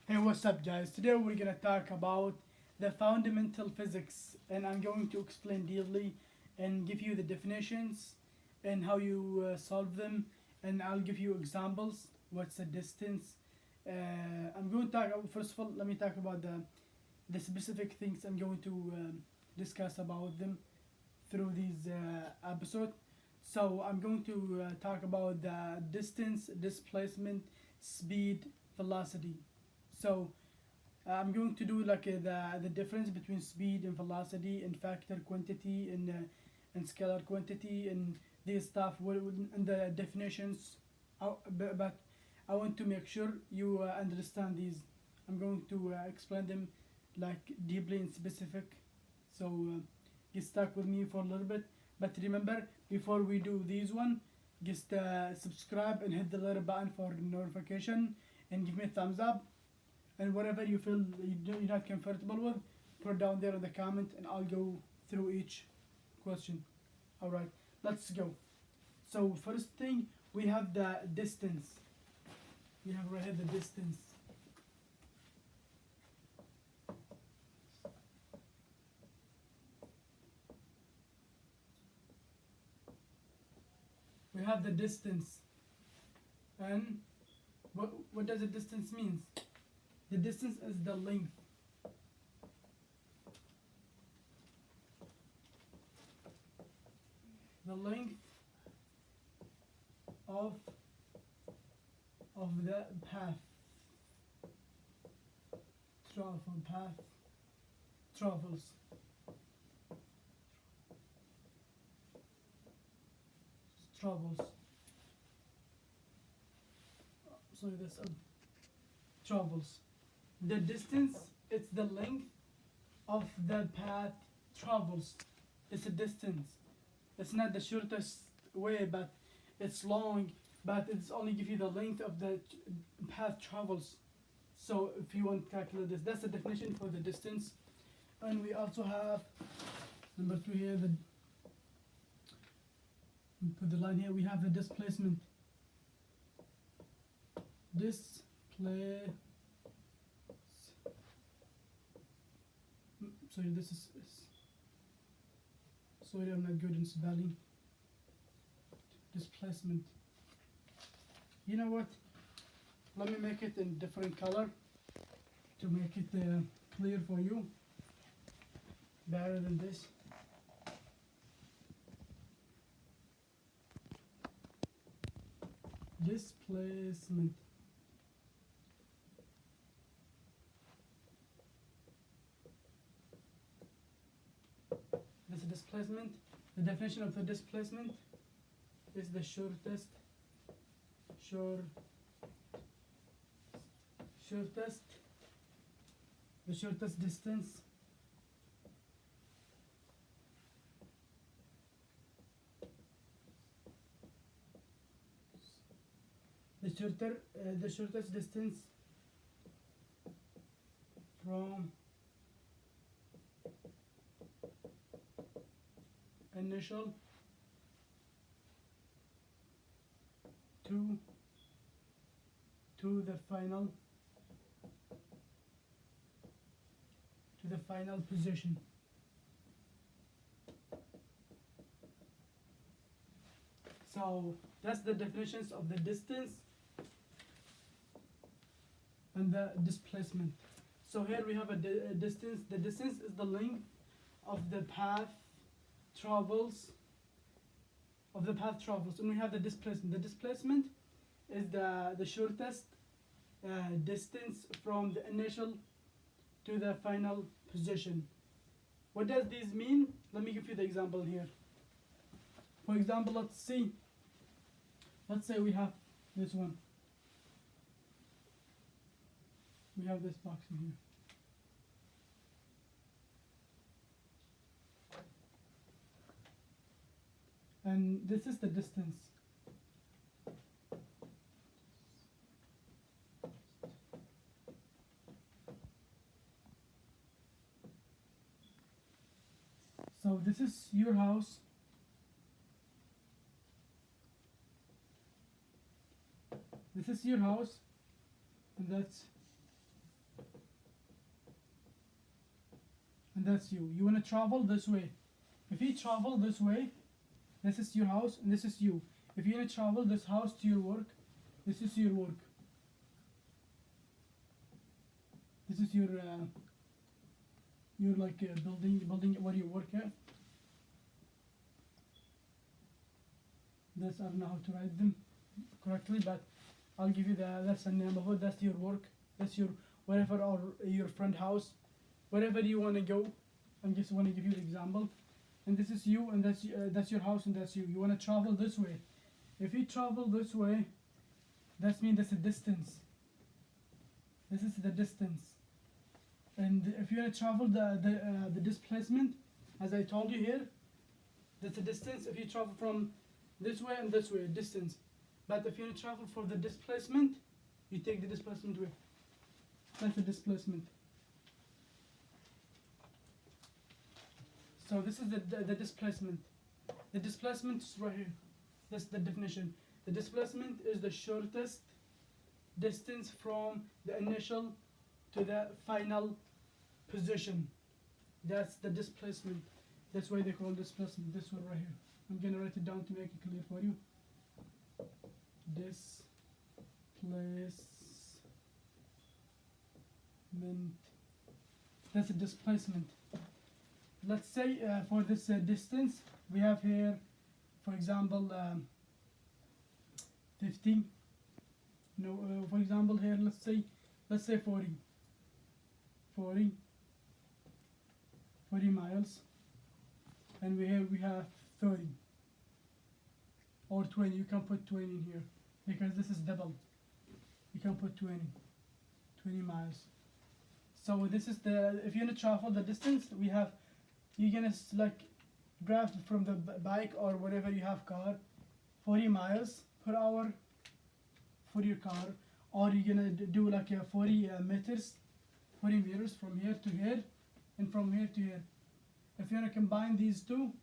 Hey, what's up, guys? Today we're gonna talk about the fundamental physics, and I'm going to explain deeply and give you the definitions and how you solve them, and I'll give you examples. What's the distance? I'm going to talk. First of all, let me talk about the specific things I'm going to discuss about them through these episode. So I'm going to talk about the distance, displacement, speed, velocity. So I'm going to do like the difference between speed and velocity and factor quantity and scalar quantity and this stuff and the definitions. But I want to make sure you understand these. I'm going to explain them like deeply and specific. So get stuck with me for a little bit. But remember, before we do these one, just subscribe and hit the little button for notification and give me a thumbs up. And whatever you feel you're not comfortable with, put down there in the comment and I'll go through each question. Alright, let's go. So first thing, we have the distance. We have right here the distance. We have the distance. And what does the distance mean? The distance is the length. The length of the path. Travels. Travels. Sorry, that's travels. The distance, it's the length of the path travels. It's a distance. It's not the shortest way, but it's long, but it's only give you the length of the path travels. So if you want to calculate this, that's the definition for the distance. And we also have number 2 here, put the line here, we have the displacement. Sorry, this is sorry, I'm not good in spelling. Displacement. You know what? Let me make it in different color to make it clear for you. Better than this. Displacement. This is displacement. The definition of the displacement is the shortest distance the shortest distance from initial to the final position. So that's the definitions of the distance and the displacement. So here we have a distance. The distance is the length of the path travels, and we have the displacement. The displacement is the shortest distance from the initial to the final position. What does this mean? Let me give you the example here. For example, let's say we have this one. We have this box in here. And this is the distance. So this is your house. This is your house, and that's that's you. You want to travel this way. If you travel this way, this is your house and this is you. If you want to travel this house to your work, this is your work. This is your like building where you work at. This, I don't know how to write them correctly, but I'll give you that's the name of it. That's your work. That's your wherever, or your friend house, wherever you want to go. I just want to give you an example. And this is you, and that's your house, and that's you. You want to travel this way. If you travel this way, that means that's a distance. This is the distance. And if you want to travel the displacement, as I told you here, that's a distance. If you travel from this way and this way, distance. But if you want to travel for the displacement, you take the displacement way. That's the displacement. So this is the displacement. The displacement is right here. That's the definition. The displacement is the shortest distance from the initial to the final position. That's the displacement. That's why they call displacement. This one right here. I'm gonna write it down to make it clear for you. Displacement. That's a displacement. Let's say for this distance, we have here, for example, 50. No, for example here, let's say 40 miles, and we have 30 or 20. You can put 20 in here because this is double. You can put 20 miles. So this is if you're gonna travel the distance, you're gonna like grab from the bike or whatever you have car, 40 miles per hour for your car, or you're gonna do like 40 meters from here to here, and from here to here. If you're gonna combine these two,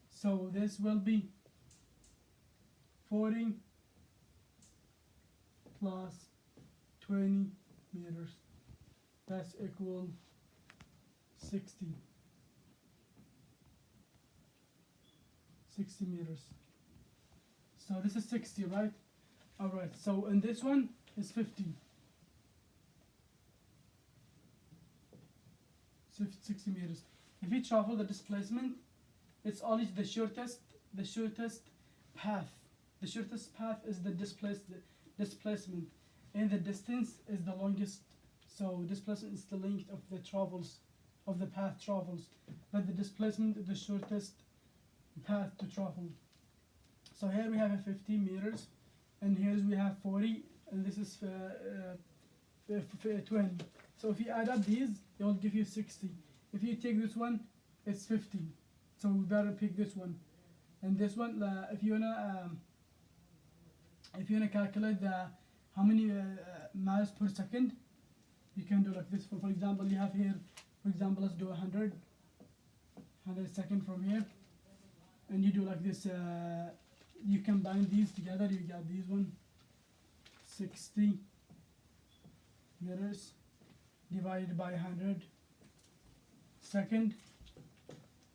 so this will be 40 plus 20 meters. That's equal 60 meters. So this is 60, right? Alright, so and this one is 50. 60 meters. If you travel the displacement, it's always the shortest path. The shortest path is the displacement, and the distance is the longest. So displacement is the length of the path travels, but the displacement is the shortest path to travel. So here we have a 50 meters, and here we have 40, and this is 20. So if you add up these, it will give you 60. If you take this one, it's 50. So we better pick this one. And this one, if you wanna calculate how many miles per second, you can do like this. For example, you have here, for example, let's do 100 seconds from here, and you do like this. You combine these together, you got these one, 60 meters divided by 100 second.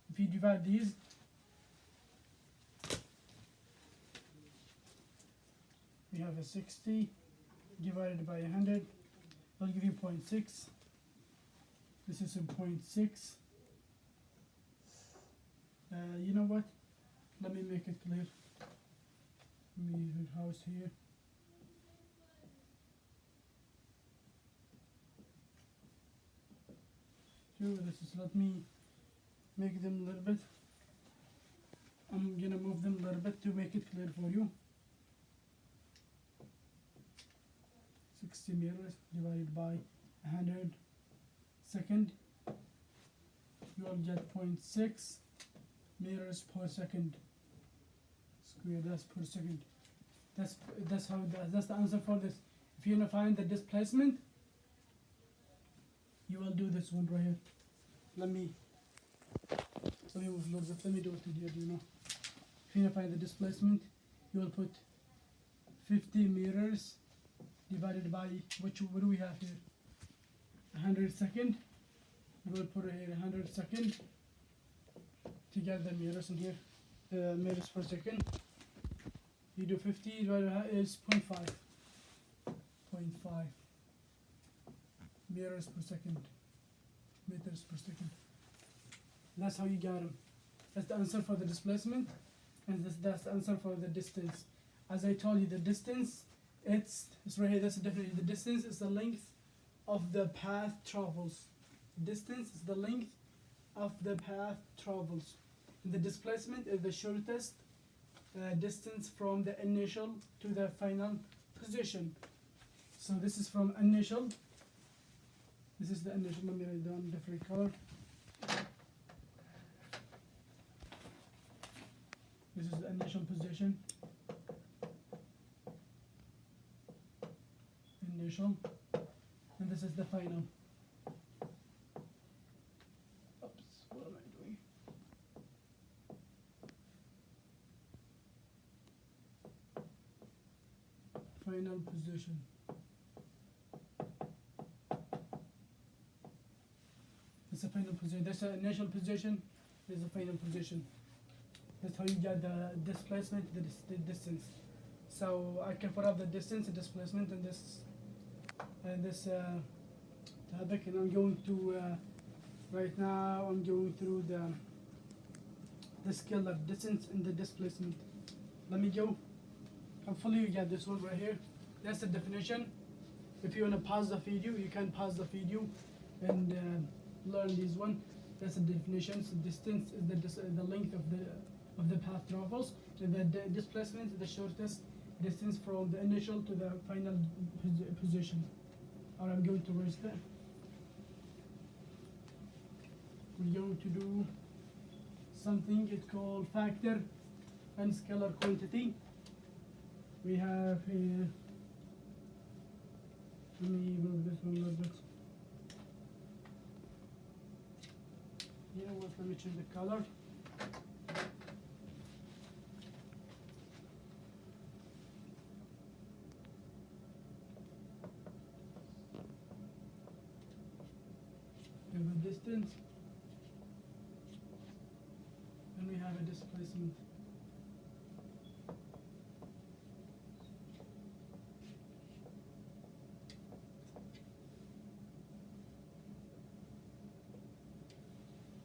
If you divide these, we have a 60 divided by 100. I'll give you 0.6. This is a 0.6. You know what? Let me make it clear. Let me use the house here. Let me make them a little bit. I'm gonna move them a little bit to make it clear for you. 60 meters divided by 100 second, you will get 0.6 meters per second square. That's per second. That's the answer for this. If you want to find the displacement, you will do this one right here. Let me move a little bit. Let me do it here. If you want to find the displacement, you will put 50 meters divided by what do we have here? 100 second. We'll put it here 100 seconds to get the meters in here. Meters per second. You do 50 divided by is 0.5. 0.5 meters per second. Meters per second. That's how you get them. That's the answer for the displacement, and that's the answer for the distance. As I told you, the distance, it's right here. That's the definition. The distance is the length of the path travels. Distance is the length of the path travels. And the displacement is the shortest distance from the initial to the final position. So this is from initial. This is the initial. Let me write down different color. This is the initial position. Initial. And this is the final. Oops, what am I doing? Final position. It's a final position. That's the initial position. This is the final position. That's how you get the displacement, the distance. So I can put up the distance, the displacement, and this topic, and I'm going to right now. I'm going through the scalar distance and the displacement. Let me go. Hopefully you get this one right here. That's the definition. If you want to pause the video, you can pause the video and learn this one. That's the definitions. Distance is the length of the path travels. And the displacement is the shortest distance from the initial to the final position. Or I'm going to raise that. We're going to do something it's called factor and scalar quantity. We have here, let me move this one a little bit. You know what, let me change the color. We have a distance, and we have a displacement.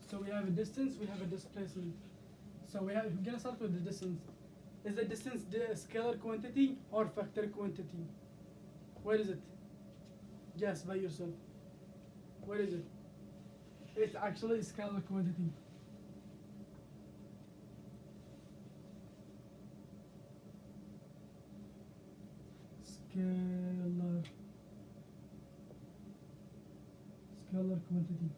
So we have a distance, we have a displacement. So we're gonna start with the distance. Is the distance the scalar quantity or factor quantity? What is it? Guess by yourself. What is it? It's actually scalar quantity. Scalar quantity.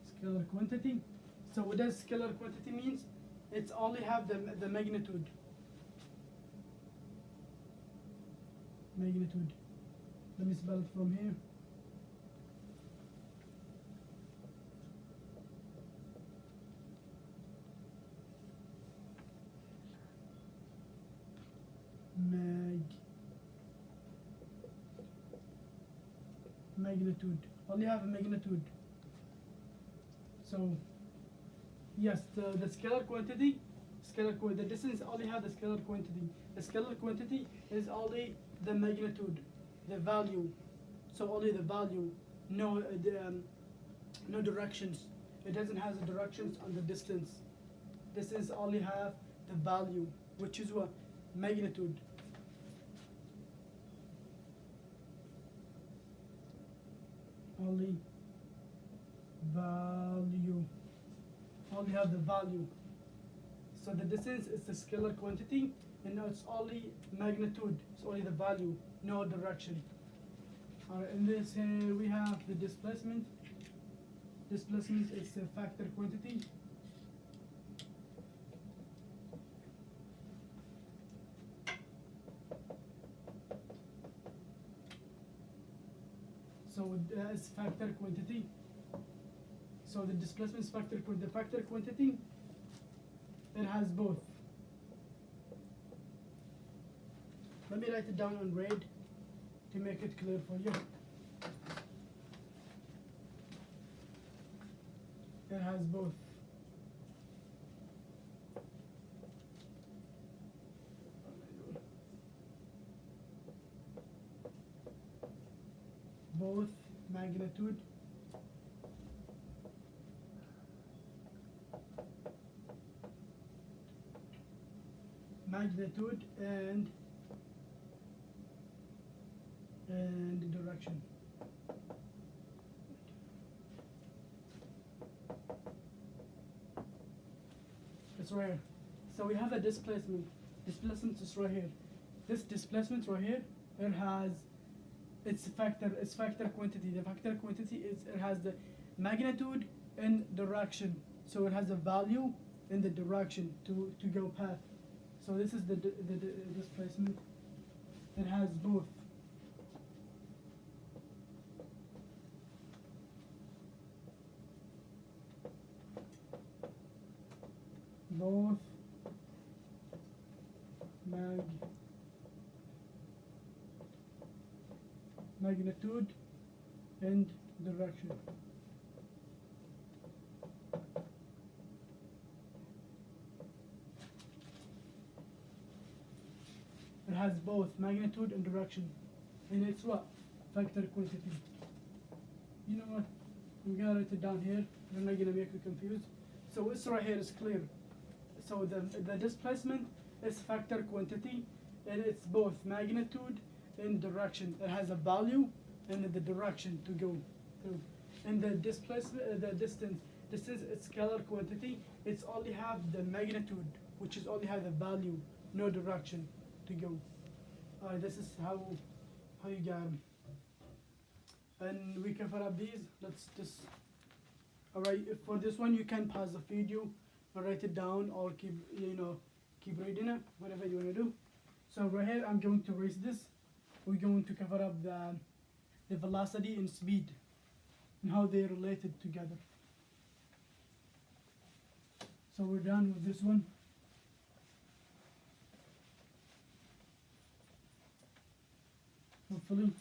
Scalar quantity. So what does scalar quantity means? It's only have the magnitude. Magnitude. Let me spell it from here. Magnitude. Only have a magnitude. So yes, the scalar quantity, the distance only have the scalar quantity. The scalar quantity is only the magnitude, the value. So only the value, no no directions. It doesn't have the directions on the distance. Distance only have the value, which is what? Magnitude. Only value. Only have the value. So the distance is the scalar quantity, and now it's only magnitude. It's only the value, no direction. Alright, in this here we have the displacement. Displacement is the factor quantity. So it's factor quantity. So the displacement is factor quantity. The factor quantity, it has both. Let me write it down on red to make it clear for you. It has both. Both magnitude and direction. It's right here. So we have a displacement. Displacement is right here. This displacement right here, it has its factor quantity. The factor quantity is it has the magnitude and direction. So it has a value in the direction to go path. So this is the displacement. It has both. Both magnitude and direction. It has both magnitude and direction, and it's what? Factor quantity. You know what? I'm gonna write it down here. I'm not gonna make you confused. So it's right here is clear. So the displacement is factor quantity, and it's both magnitude and direction. It has a value and the direction to go through. And the displacement, the distance is scalar quantity. It's only have the magnitude, which is only have the value, no direction to go. Alright, this is how you got them. And we cover up these. Let's just. Alright, for this one you can pause the video or write it down or keep reading it, whatever you want to do. So right here I'm going to erase this. We're going to cover up the velocity and speed and how they're related together. So we're done with this one. Hopefully.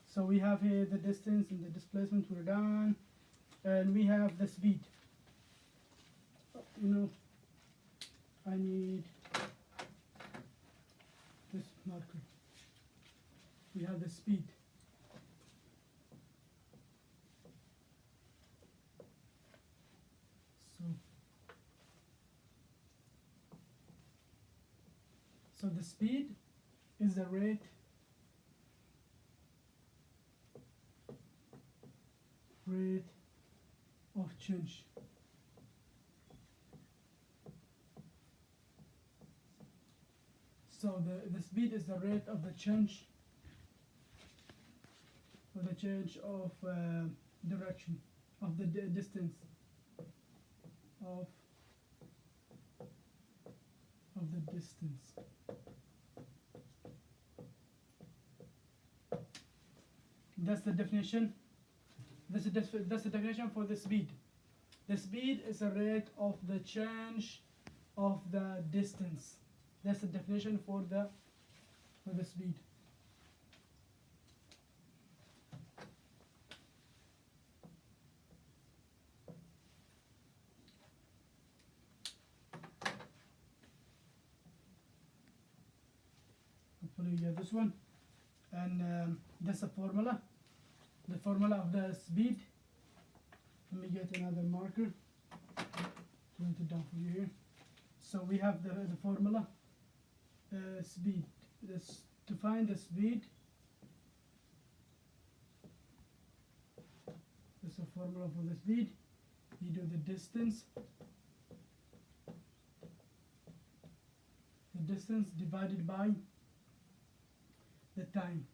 So we have here the distance and the displacement, we're done. And we have the speed. I need this marker. We have the speed. So the speed is the rate of change. So the speed is the rate of the change of direction of the distance of the distance. That's the definition. That's the definition for the speed. The speed is the rate of the change of the distance. That's the definition for the speed. Hopefully you get this one. And that's a formula. The formula of the speed. Let me get another marker to write it down for you here. So we have the formula. Speed. To find the speed. That's a formula for the speed. You do the distance. The distance divided by the time.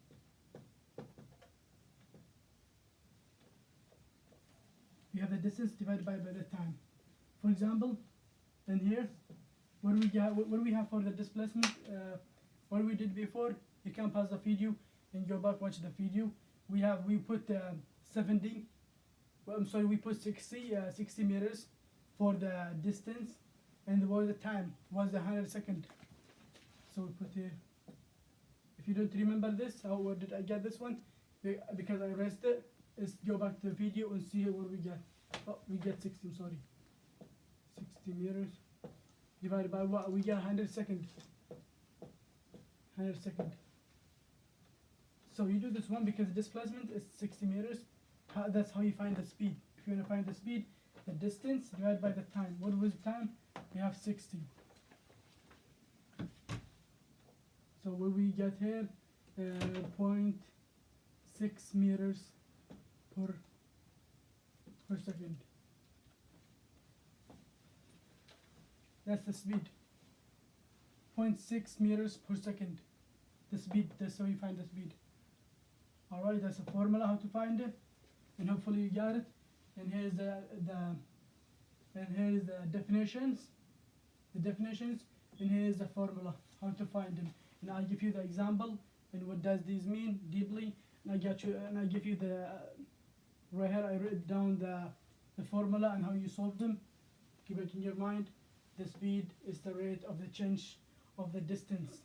We have the distance divided by the time. For example, in here, what do we have for the displacement? What we did before, you can pause the video and go back watch the video. We put 70. Well, I'm sorry, we put 60 meters for the distance, and what was the time? Was 100 seconds. So we put here. If you don't remember this, where did I get this one? Because I erased it. Let's go back to the video and see what we get. Oh, we get 60. I'm sorry. 60 meters divided by what? We get 100 seconds. 100 seconds. So you do this one because the displacement is 60 meters. That's how you find the speed. If you want to find the speed, the distance divided by the time. What was the time? We have 60. So what we get here, 0.6 meters per second. That's the speed. 0.6 meters per second. The speed. That's how you find the speed. All right. That's a formula how to find it, and hopefully you got it. And here's the definitions. The definitions, and here's the formula how to find them. And I'll give you the example and what does these mean deeply. And I give you the right here. I wrote down the formula and how you solve them. Keep it in your mind. The speed is the rate of the change of the distance.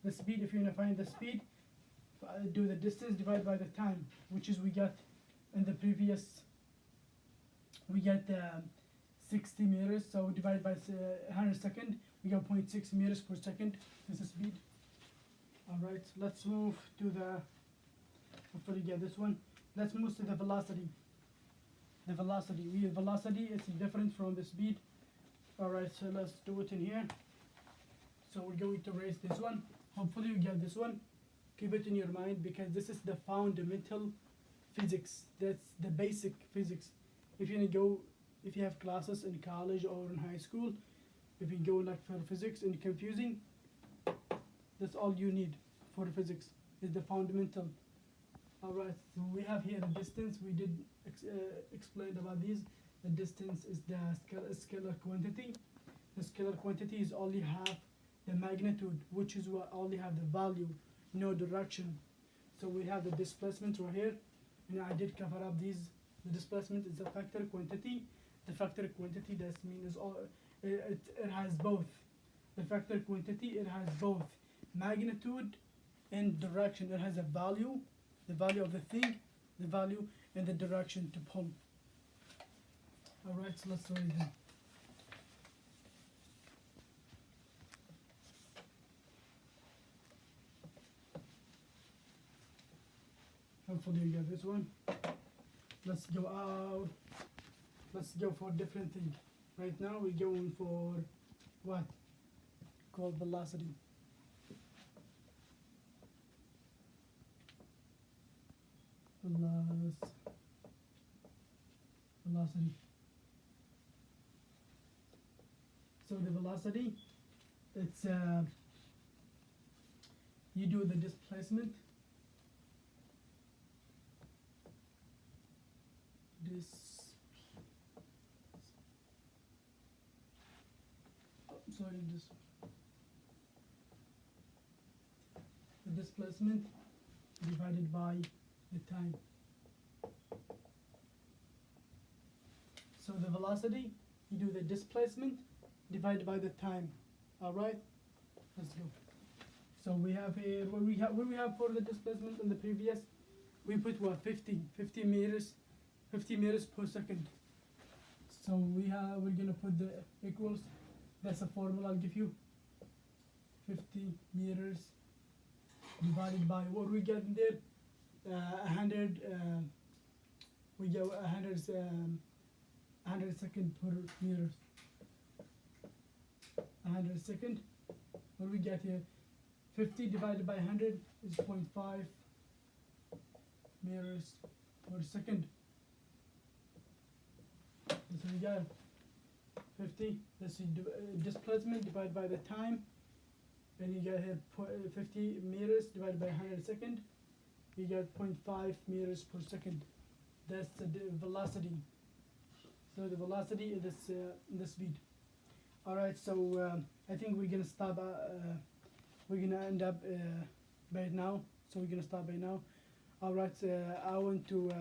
The speed, if you want to find the speed, do the distance divided by the time, which is we got in the previous. We get 60 meters, so divided by 100 seconds, we get 0.6 meters per second. This is speed. Alright, let's move to the, hopefully get this one. Let's move to the velocity. The velocity is different from the speed. Alright, so let's do it in here. So we're going to raise this one. Hopefully you get this one. Keep it in your mind because this is the fundamental physics. That's the basic physics. If you have classes in college or in high school, if you go like for physics and confusing, that's all you need for physics is the fundamental. All right, so we have here the distance. We did explain about these. The distance is the scalar quantity. The scalar quantity is only have the magnitude, which is what only have the value, no direction. So we have the displacement right here, and I did cover up these. The displacement is the factor quantity. The factor quantity that means it has both. The factor quantity, it has both magnitude and direction. It has a value, the value of the thing, the value and the direction to pull. Alright, so let's write it down. Hopefully you get this one. Let's go out. Let's go for different thing. Right now we're going for what? Called velocity. Velocity. So the velocity, it's you do the displacement. The displacement divided by the time. So the velocity, you do the displacement divided by the time. All right, let's go. So we have here what we have for the displacement in the previous. We put what 50 meters per second. So we're gonna put the equals. That's a formula I'll give you. 50 meters divided by what we get in there. 100. We get 100 second per meters. 100 second. What we get here? 50 divided by 100 is 0.5 meters per second. So we got 50. Let's see, displacement divided by the time. Then you get here 50 meters divided by 100 second. You get 0.5 meters per second. That's the velocity. So the velocity is the speed. All right. So I think we're gonna stop. We're gonna end up by now. So we're gonna stop by now. All right. I want to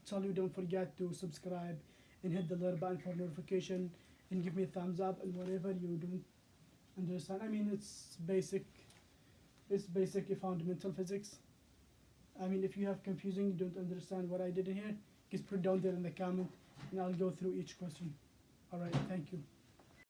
tell you, don't forget to subscribe and hit the little button for notification and give me a thumbs up and whatever you don't understand. I mean, it's basic It's basically fundamental physics. I mean, if you have confusing, you don't understand what I did in here, just put down there in the comment, and I'll go through each question. All right, thank you.